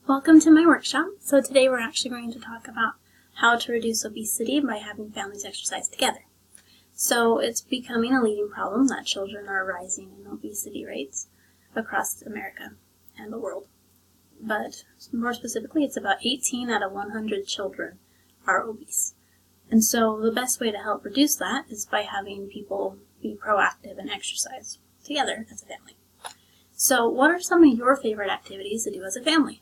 Welcome to my workshop. So today we're actually going to talk about how to reduce obesity by having families exercise together. So it's becoming a leading problem that children are rising in obesity rates across America and the world. But more specifically, it's about 18 out of 100 children are obese. And so the best way to help reduce that is by having people be proactive and exercise together as a family. So what are some of your favorite activities to do as a family?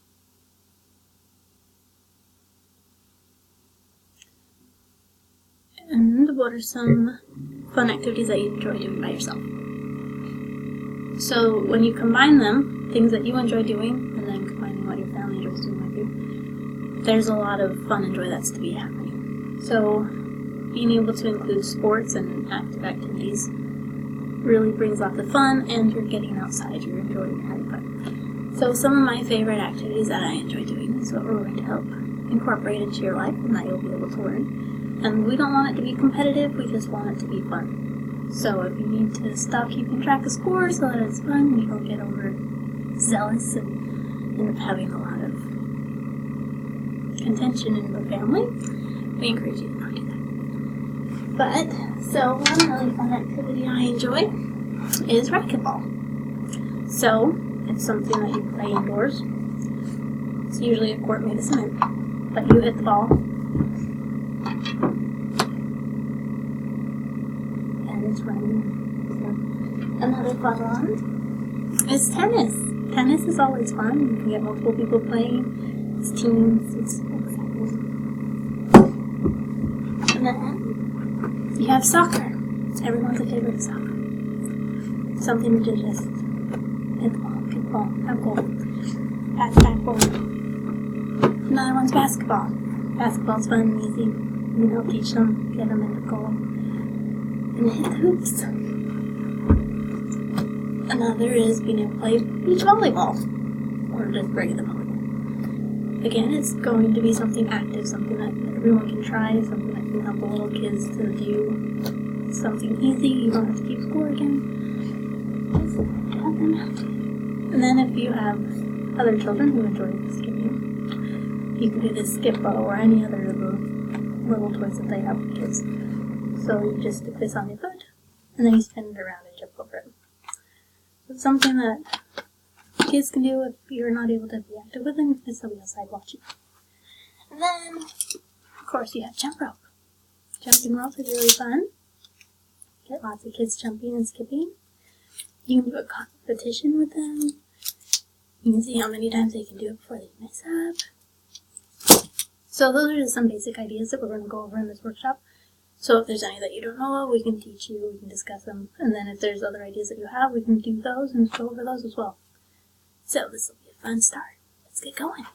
And what are some fun activities that you enjoy doing by yourself? So when you combine them, things that you enjoy doing, and then combining what your family enjoys doing with you, there's a lot of fun and joy that's to be happening. So being able to include sports and active activities really brings out the fun, and you're getting outside, you're enjoying having fun. So some of my favorite activities that I enjoy doing is what we're going to help incorporate into your life and that you'll be able to learn. And we don't want it to be competitive, we just want it to be fun. So if you need to stop keeping track of scores so that it's fun and you don't get overzealous and end up having a lot of contention in the family, we encourage you to not do that. But, so one really fun activity I enjoy is racquetball. So, it's something that you play indoors. It's usually a court made of cement, but you hit the ball. It's running. So another fun one is tennis. Tennis is always fun. You can get multiple people playing. It's teams. It's exciting. And then you have soccer. Everyone's a favorite of soccer. Something to just hit the ball, kick the ball, have goal, pass back goal. Another one's basketball. Basketball's fun and easy. You can help teach them, get them into goal. And hit the hoops. Another is being able to play beach volleyball, or just regular volleyball. Again, it's going to be something active, something that everyone can try, something that can help the little kids to do something easy. You don't have to keep score again. Just have them out. And then if you have other children who enjoy skipping, you can do the skip-bo or any other of the little toys that they have with kids. So you just stick this on your foot, and then you spin it around and jump over it. So it's something that kids can do if you're not able to be active with them, because they'll be outside watching. And then, of course, you have jump rope. Jumping rope is really fun. Get lots of kids jumping and skipping. You can do a competition with them. You can see how many times they can do it before they mess up. So those are just some basic ideas that we're going to go over in this workshop. So if there's any that you don't know of, we can teach you, we can discuss them, and then if there's other ideas that you have, we can do those and go over those as well. So this will be a fun start. Let's get going.